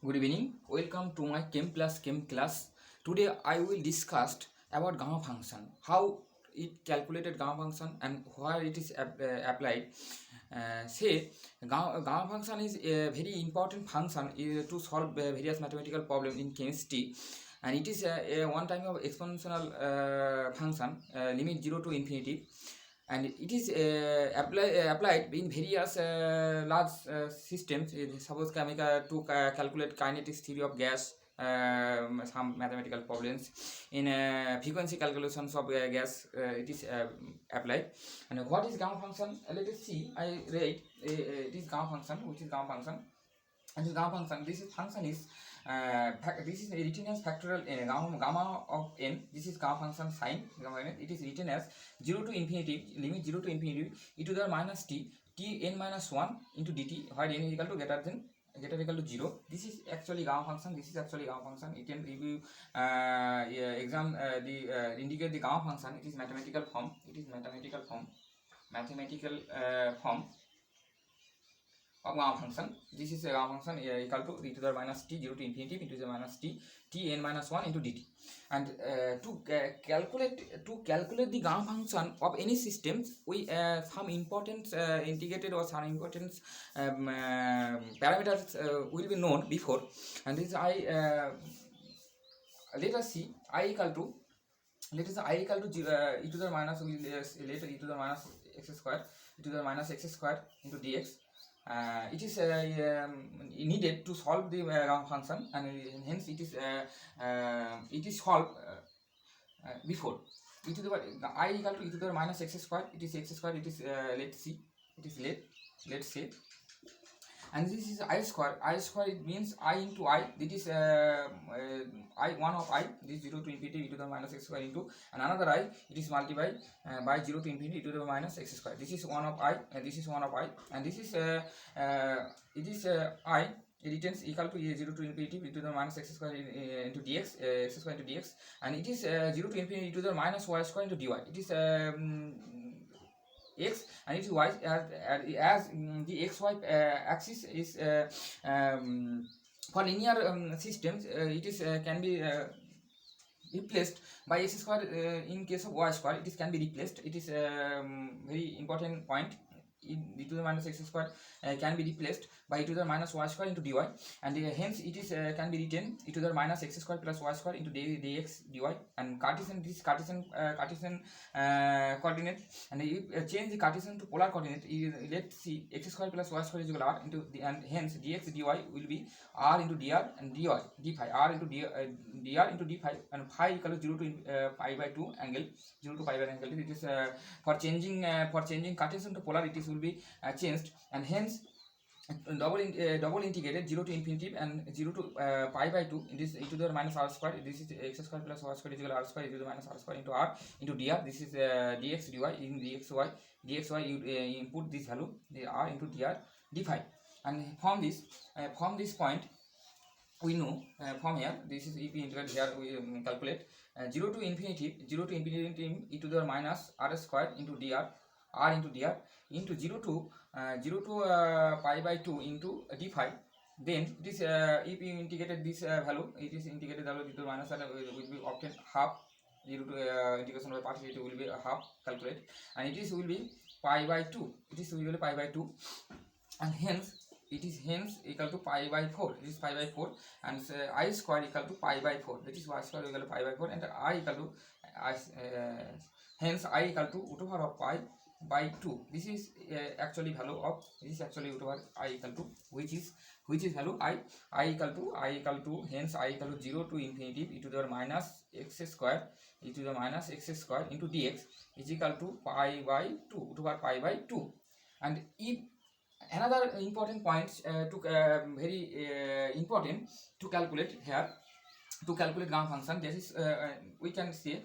Good evening. Welcome to my Chem Plus Chem class. Today I will discuss about gamma function, how it calculated gamma function and where it is applied. Say gamma function is a very important function to solve various mathematical problems in chemistry, and it is a one time of exponential function, limit 0 to infinity, and it is applied in various large systems. Suppose to calculate kinetics theory of gas, some mathematical problems in frequency calculations of gas, it is applied. And what is gamma function? Let us see. I read it is gamma function, which is gamma function. And this gamma function, this is written as factorial n, gamma of n. This is gamma function sign gamma n. It is written as 0 to infinity, limit 0 to infinity e to the minus t n minus 1 into dt, where n is equal to greater equal to 0. This is actually gamma function. This is actually gamma function. It can review exam indicate the gamma function. It is mathematical form. Form of gamma function. This is a gamma function equal to e to the minus t 0 to infinity into the minus t n minus 1 into dt. And to calculate the gamma function of any system, we some important integrated or some important parameters will be known before. And this let us see I equal to e to the minus later e to the minus x square into dx. It is needed to solve the gamma function, and hence it is solved before e to the I equal to e to the minus x square. It is x square. It is let's say, and this is I square. It means I into I. That is I 1 of I. This 0 to infinity e to the minus x square into, and another I. It is multiplied by 0 to infinity e to the minus x square. This is 1 of I, and this is 1 of I, and this is I. It is equal to 0 to infinity e to the minus x square into dx, x square into dx, and it is 0 to infinity e to the minus y square into dy. It is x, and it is y as the xy axis is for linear systems. It is can be replaced by x square. In case of y square, it is can be replaced. It is very important point. E to the minus x square can be replaced by e to the minus y square into dy, and hence it is can be written e to the minus x square plus y square into dx dy. And Cartesian, this Cartesian coordinate, and you change the Cartesian to polar coordinate. Let's see, x square plus y square is equal to r into the, and hence dx dy will be r into dr and dy d phi, r into dr into d phi, and phi equal to 0 to pi by 2 angle, 0 to pi by angle. It is for changing Cartesian to polar, it is will be changed, and hence double integrated 0 to infinity and 0 to pi by 2. This e to the minus r square. This is x square plus y square is equal to r square e to the minus r square into r into dr. This is dx dy. In dxy you input this value, the r into dr d phi, and from this point we know from here, this is if we integrate here, we calculate 0 to infinity e to the minus r square into dr, r into dr, into 0 to pi by 2 into d phi. Then this if you integrated this value, it is integrated value to the minus r will be obtained half. 0 to integration by partiality will be half, calculate, and it is will be pi by 2. It is will be pi by 2, and hence it is equal to pi by 4. It is pi by 4, and I square equal to pi by 4. That is y square equal to pi by 4, and I equal to hence I equal to root over of pi by 2. This is actually value of, this is actually root over I equal to, which is value I equal to hence I equal to 0 to infinity e to the minus x square into dx is equal to pi by 2, root over pi by 2. And if another important points very important to calculate here, to calculate gamma function, this is we can say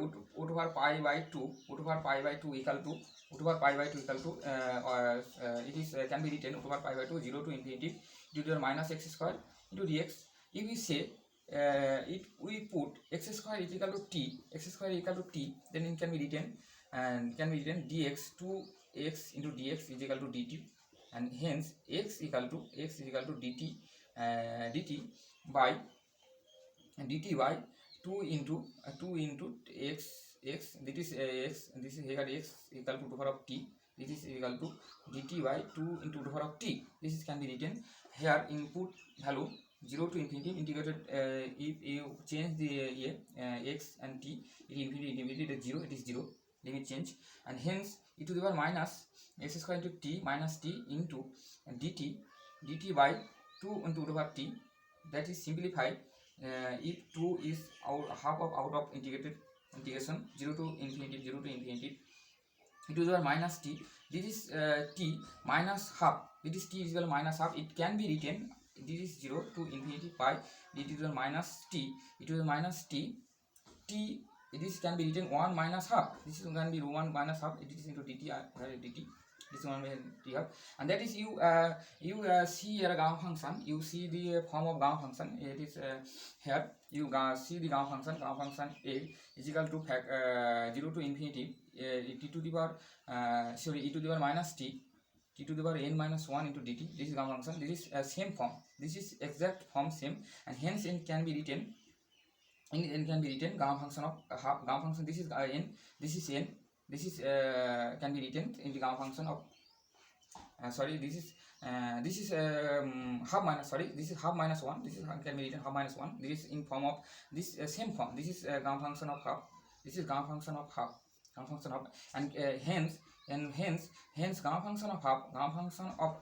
root over pi by 2 equal to it is can be written root over pi by 2 0 to infinity to the minus x square into dx. If we say we put x square is equal to t, then it can be written dx 2x into dx is equal to dt, and hence x is equal to dt dt by 2 into 2 into x, this is x, and this is here x equal to power of t. This is equal to dt by 2 into power of t. This is can be written here. Input value 0 to infinity integrated. If you change the x and t, it infinity it is 0. It is 0. Limit change, and hence e to the power minus x square into t minus t into dt by 2 into the power t. That is simplified. If 2 is half of out of integration 0 to infinity e to the power minus t. This is t minus half. This is t is equal to minus half. It can be written, this is 0 to infinity pi d to the power minus t e to the minus t. This can be written 1 minus half. This is can be 1 minus half. It is into dt dt. This one we have, and that is you see your gamma function. You see the form of gamma function. It is here. You see the gamma function. Gamma function a is equal to 0 to infinity t to the power e to the power minus t to the power n minus 1 into dt. This is gamma function. This is same form. This is exact form same, and hence it can be written. N can be written gamma function of half. Gamma function. This is n. This is n. This is can be written in the gamma function of this is half minus this is half minus 1. This is can be written half minus 1. This is in form of this same form. This is gamma function of half. This is gamma function of half. Gamma function of, and hence gamma function of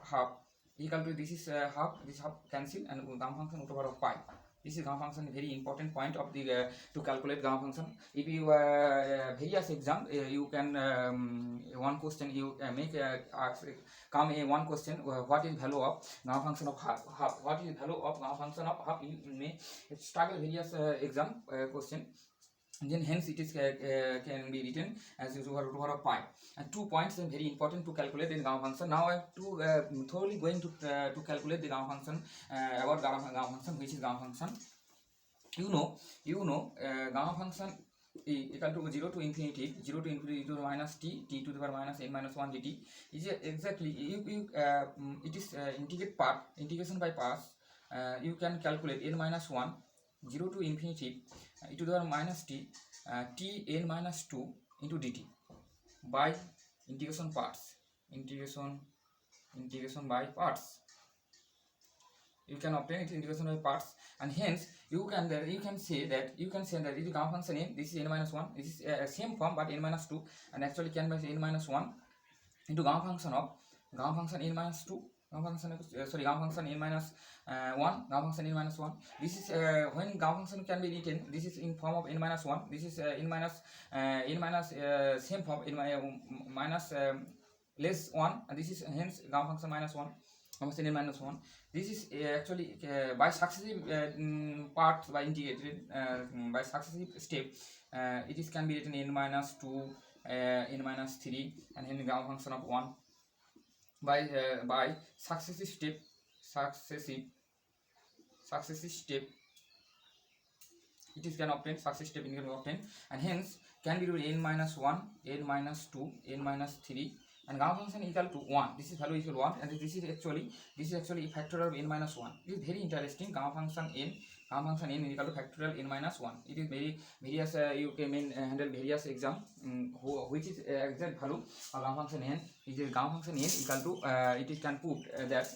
half equal to this is half. This half cancel, and gamma function root over of pi. This is gamma function, very important point of the to calculate gamma function. If you various exam, you can one question you make come one question, what is value of gamma function of half? What is value of gamma function of half? You may struggle various exam question. And then hence it is can be written as root over of pi. And 2 points are very important to calculate the gamma function. Now I have to thoroughly going to calculate the gamma function, about gamma function, which is gamma function. You know gamma function equal to 0 to infinity e to the minus t to the power minus n minus 1 dt is exactly it is integration by parts. You can calculate n minus 1 0 to infinity e to the power minus t n minus 2 into dt by integration by parts. You can obtain it integration by parts, and hence you can say that it is gamma function n. This is n minus 1. This is same form but n minus 2, and actually can be n minus 1 into gamma function n minus 2. Gamma function n minus 1. Gamma function n minus 1. This is when gamma function can be written. This is in form of n minus 1. This is n minus same form n minus less 1, and this is hence gamma function minus 1. Gamma function n minus 1. This is actually by successive parts, by integrated by successive step. It is can be written n minus 2, n minus 3, and then gamma function of 1 by successive step. It is can obtain successive step in can obtain, and hence can be written n minus 1, n minus 2, n minus 3, and gamma function equal to 1. This is value equal to 1, and this is actually factorial of n minus 1. It is very interesting. Gamma function n equal to factorial n minus 1. It is very various you can handle various exam which is exact value of gamma function n. It is gamma function n equal to it can put that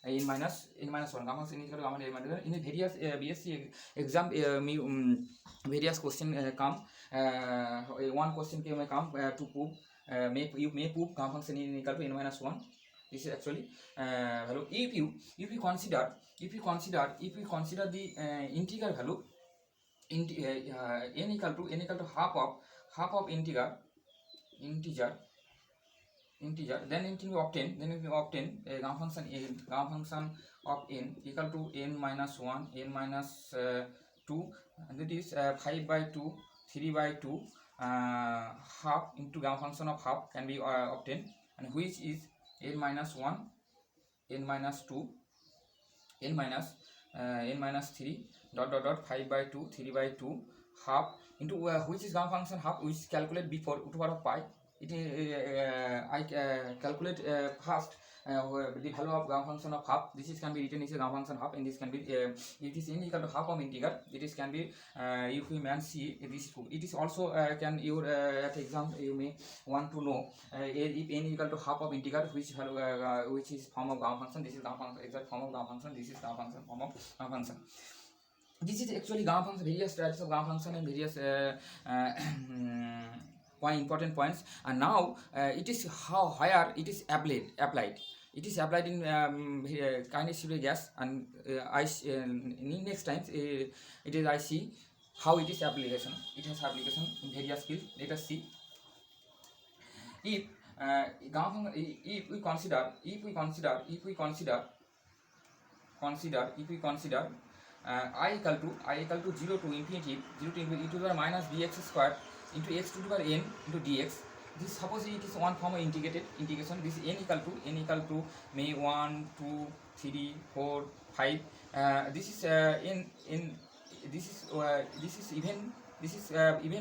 n minus 1 gamma function equal to gamma n minus 1. In various BSc exam various question come. One question may come to prove. You may prove gamma function n equal to n minus 1. This is actually value. If you consider the integer value n equal to half of integer, then it will obtain gamma function of n equal to n minus 1, n minus 2, and that is 5 by 2, 3 by 2, half into gamma function of half can be obtained, and which is n minus 1, n minus 2, n minus 3 dot 5 by 2, 3 by 2, half into which is gamma function half, which is calculate before root over of pi. It I calculate first the value of gamma function of half. This is can be written as a gamma function half, and this can be it is n equal to half of integer. It is can be if we man see this proof. It is also can your at exam you may want to know if n equal to half of integer, which value which is form of gamma function. This is gamma function, exact form of gamma function. This is gamma function, form of gamma function. This is actually gamma function, various types of gamma function and various important points. And now it is where it is applied. It is applied in kinetic gas, and in next time it is I see how it is application. It has application in various fields. Let us see. If if we consider I equal to 0 to infinity e to the minus bx square into x to the power n into dx. This suppose it is one form of integration. This n equal to may 1 2 3 4 5. This is this is even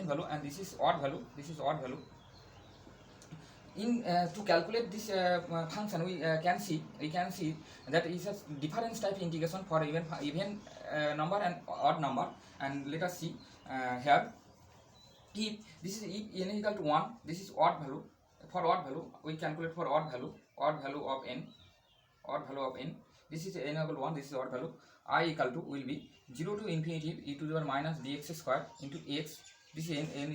value, and this is odd value. In to calculate this function, we can see that is a different type of integration for even number and odd number. And let us see here. If this is if n equal to 1, this is odd value. For odd value, we calculate for odd value of n. This is n equal to 1. This is odd value. I equal to will be 0 to infinity e to the power minus dx square into x. This is n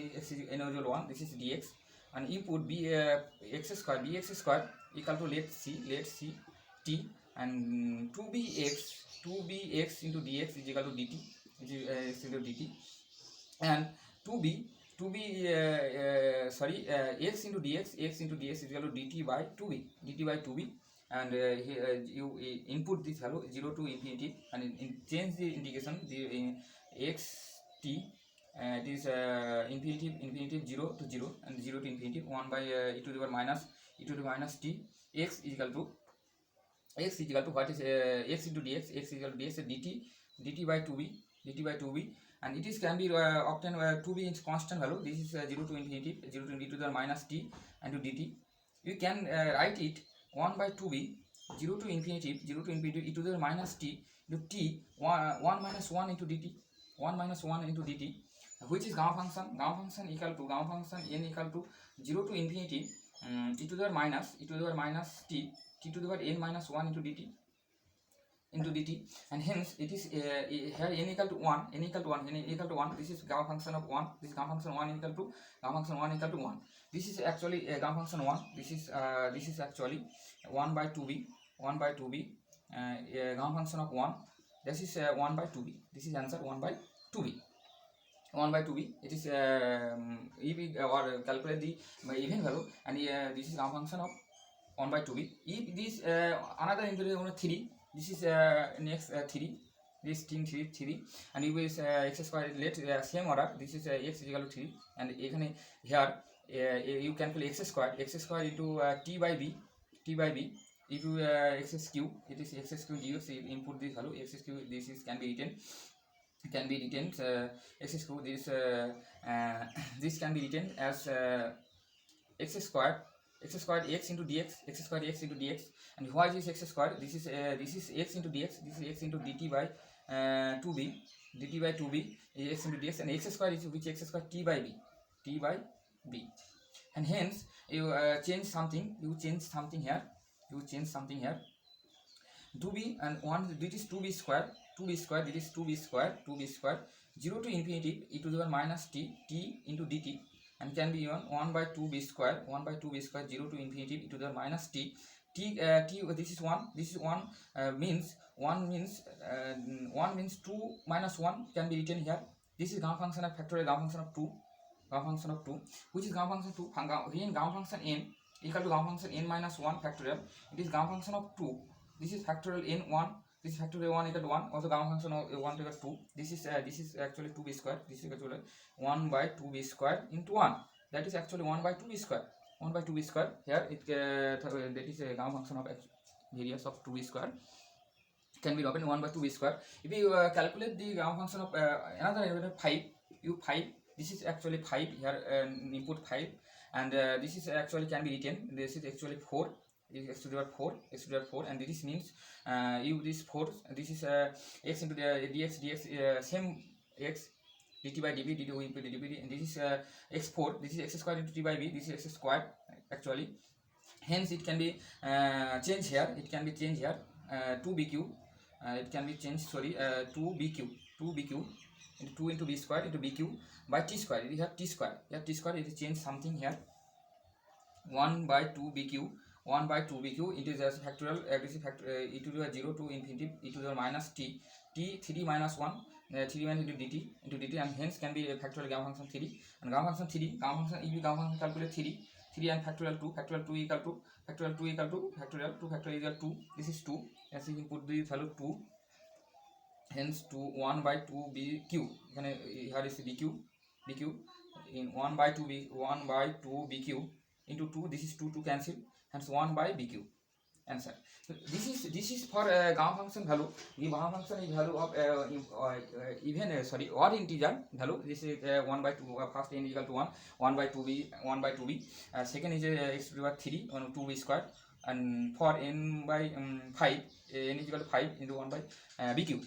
equal to 1. This is dx. And input be bx square equal to let's see t, and 2bx into dx is equal to dt, and 2b x into dx is equal to dt by 2b, and you input this value 0 to infinity, and in change the integration the x t. It is infinity 0 to 0 and 0 to infinity 1 by e to the power minus t. X is equal to what is x into dx. X is equal to dx dt by 2b, and it is can be obtained 2b is constant value. This is 0 to infinity e to the power minus t and to dt. You can write it 1 by 2b 0 to infinity e to the power minus t into t 1 minus 1 into dt. Which is gamma function? Gamma function n equal to 0 to infinity e to the power minus t to the power n minus 1 into dt, and hence it is here n equal to 1. This is gamma function of 1. This is gamma function 1 equal to 1. This is actually gamma function 1. This is actually 1 by 2b gamma function of 1. This is 1 by 2b. This is answer 1 by 2b. It is if we or calculate the even value, and this is gamma function of 1 by 2b. If this another into 3, this is next 3, this thing 3, and if is x square, let same order. This is x is equal to 3, and here you calculate x square into t by b. If you x cube, it is x cube dx. You input this value x cube. This is can be written x cube. This can be written as x squared x into dx. And why is x squared? This is x into dx. This is x into dt by 2b x into dx, and x squared is which x squared t by b, and hence you change something here. 2b and 1, this is 2b square. This is 2b square 0 to infinity e to the power minus t into dt, and can be even 1 by 2b square 0 to infinity e to the power minus t. This is 1 means 1 means 2 minus 1 can be written here. This is gamma function of factorial gamma function of 2, which is gamma function 2. Again gamma function n equal to gamma function n minus 1 factorial. It is gamma function of 2. This is factorial n1. This is factorial 1 equal to 1. Also gamma function of 1 equal to 2. This is actually 2b square. This is actually 1 by 2b square into 1. That is actually 1 by 2b square. 1 by 2b square. Here it that is a gamma function of various of 2b square. Can be open 1 by 2b square. If you calculate the gamma function of another 5, this is actually 5 here. Input 5, and this is actually can be written. This is actually 4. is x to the power 4, and this means this 4, this is x into the dx same x dt by dv dt into dv, and this is x4, this is x square into t by b, this is x square actually. Hence it can be changed here, 2bq, it can be changed, 2bq into 2 into b square into bq by t square. We have t square, it is change something here, 1 by 2 bq into the factorial aggressive factor e to the 0 to infinity e to the minus t 3 minus 1 3 minus into dt, and hence can be a factorial gamma function 3, and gamma function if you gamma function calculate 3 and factorial 2 equal to factorial 2 equal 2, this is 2, as you put the value 2, hence 1 by 2 bq, here is bq in 1 by 2 bq into 2, this is 2 cancel, hence 1 by bq answer. So this is for gamma function value. The gamma function is value of even odd integer value. This is 1 by 2, first n is equal to 1 by 2b, second is x to the power 3 on 2b square, and for n by 5, n is equal to 5 into 1 by bq.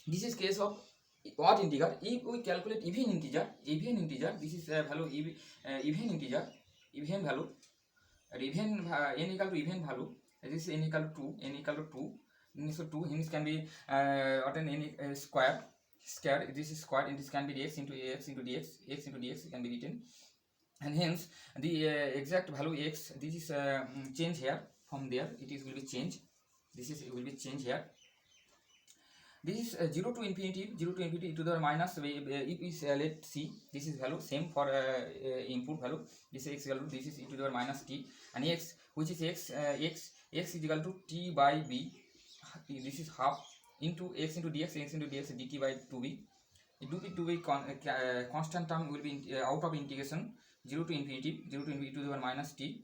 This is case of odd integer. If we calculate even integer, this is value even integer, even value, n equal to even value. This is n equal to 2, so 2, hence can be obtain n square, this is square, and this can be dx into dx can be written, and hence the exact value x, this is change here from there, it will be changed, it will be changed here. This is 0 to infinity e to the minus, if is let's see, this is value same for input value, this is x value, this is e to the minus t, and x, which is x is equal to t by b, this is half into x into dx dt by 2b. It will be 2b constant term will be out of integration 0 to infinity e to the minus t,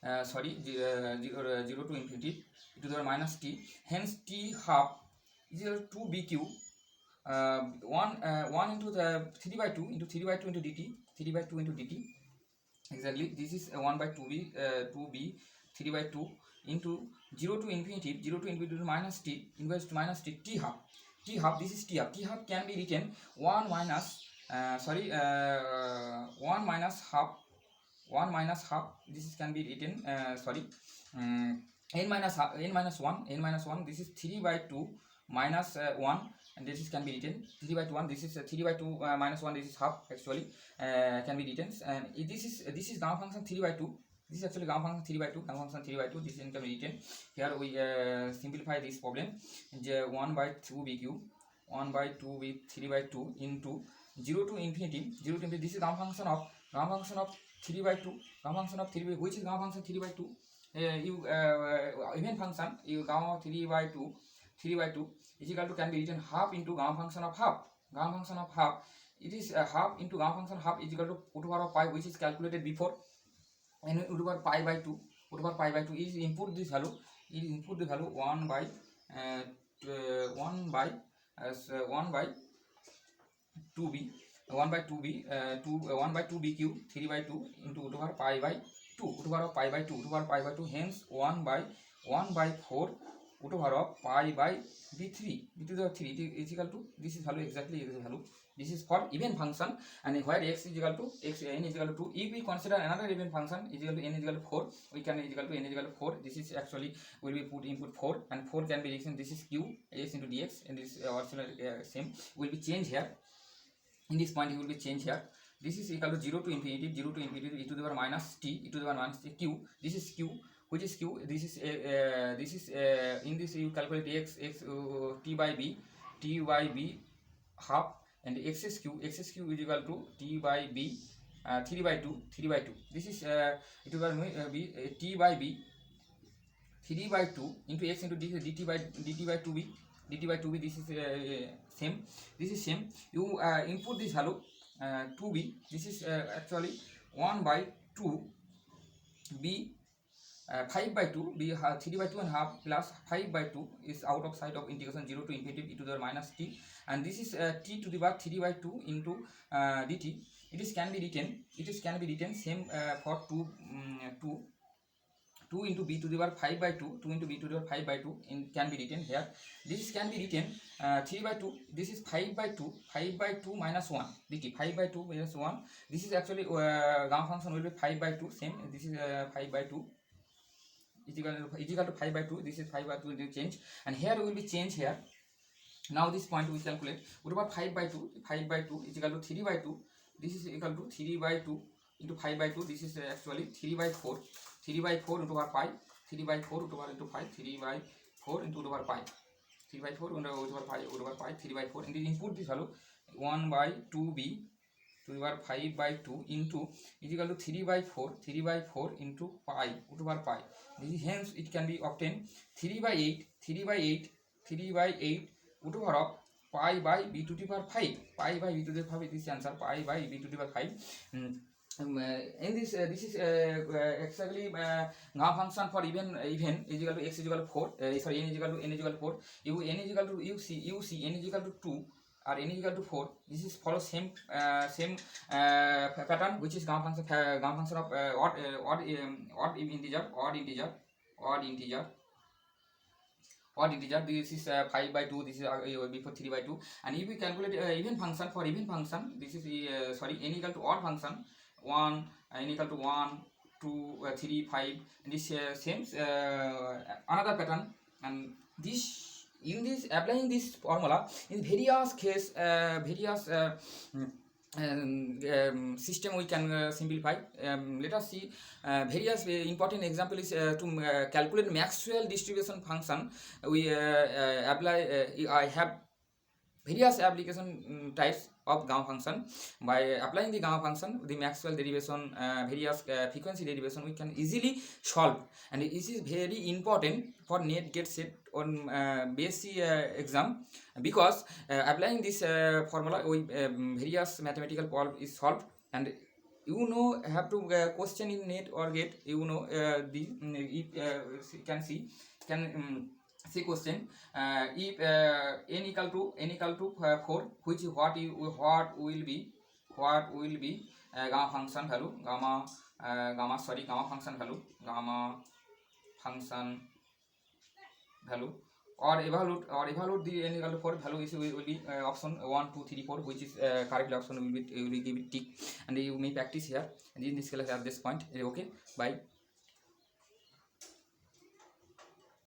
0 to infinity e to the minus t, hence t half is equal to 2bq, 1 into the 3 by 2 into dt, exactly. This is 1 by 2b 3 by 2 into 0 to infinity to minus t, inverse to minus t, t half, this is t half can be written 1 minus half, this is can be written n minus 1, this is 3 by 2 minus 1, and this is can be written 3 by 1, this is 3 by 2 minus 1, this is half actually, can be written, and this is gamma function 3 by 2, this is actually gamma function 3 by 2, this can be written. Here we simplify this problem, 1 by 2 bq 3 by 2 into 0 to infinity, this is gamma function of 3 by 2, which is gamma function 3 by 2, even function you gamma 3 by 2 is equal to can be written half into gamma function of half, it is half into gamma function half is equal to root over of pi, which is calculated before, and root over pi by 2 is input this value, 1 by 2b 1 by 2bq 3 by 2 into root over pi by 2, hence 1 by 4 root over of pi by b3 to the 3 is equal to, this is value exactly this value. This is for even function, and where x is equal to n is equal to 2. If we consider another even function is equal to n is equal to 4, we can is equal to n is equal to 4. This is actually will be put input 4, and 4 can be written, this is q x into dx, and this also same will be changed here. In this point it will be changed here. This is equal to 0 to infinity e to the power minus t q. This is q, which is q. This is in this you calculate x t by b half, and x is q is equal to t by b 3 by 2. This is it will be t by b 3 by 2 into x into dt by 2b. This is same. You input this value 2b. This is actually 1 by 2 b 5 by 2 b 3 by 2 and half plus 5 by 2 is out of sight of integration 0 to infinity e to the minus t, and this is t to the power 3 by 2 into dt. It is can be written same for 2 2 into b to the power 5 by 2, 2 into b to the power 5 by 2 can be written here. This can be written 3 by 2, this is 5 by 2, 5 by 2 minus 1, dt 5 by 2 minus 1. This is actually gamma function will be 5 by 2, same, this is 5 by 2 is equal to 5 by 2, this is 5 by 2 will change, and here we will be change here. Now this point we calculate root over 5 by 2, 5 by 2 is equal to 3 by 2, this is equal to 3 by 2 into 5 by 2, this is actually 3 by 4, 3 by 4 into over 5, 3 by 4 into over into 5, 3 by 4 into over 5, 3 by 4 over 5 over 5, 3 by 4, and the input this value 1 by 2b to the power 5 by 2 into is equal to 3 by 4, 3 by 4 into pi root over pi. This is, hence it can be obtained 3 by 8, 3 by 8, 3 by 8 root over of pi by b to the power 5, pi by b to the power 5, this is answer, pi by b to the power 5. In this this is exactly gamma function for even is equal to x is equal to 4, sorry, n is equal to 4, n is equal to u c n is equal to 2 or n is equal to 4. This is follow same pattern, which is gamma function of odd integer. This is 5 by 2, this is before 3 by 2, and if we calculate even function, for even function this is sorry, n equal to odd function 1, n equal to 1, 2, 3, 5, and this same another pattern. And this in this applying this formula in various case system we can simplify. Let us see various important example is to calculate Maxwell distribution function. We apply I have various application types of gamma function. By applying the gamma function, the Maxwell derivation, various frequency derivation, we can easily solve, and this is very important for NET GATE set on BSc exam, because applying this formula we various mathematical problem is solved, and you know have to question in NET or GATE, you know the if can see question if n equal to 4, which what will be gamma function value, gamma function value, or evaluate the n equal to 4 value is will be option 1, 2, 3, 4, which is correct option will give it tick, and you may practice here, and in this class at this point. Okay, bye.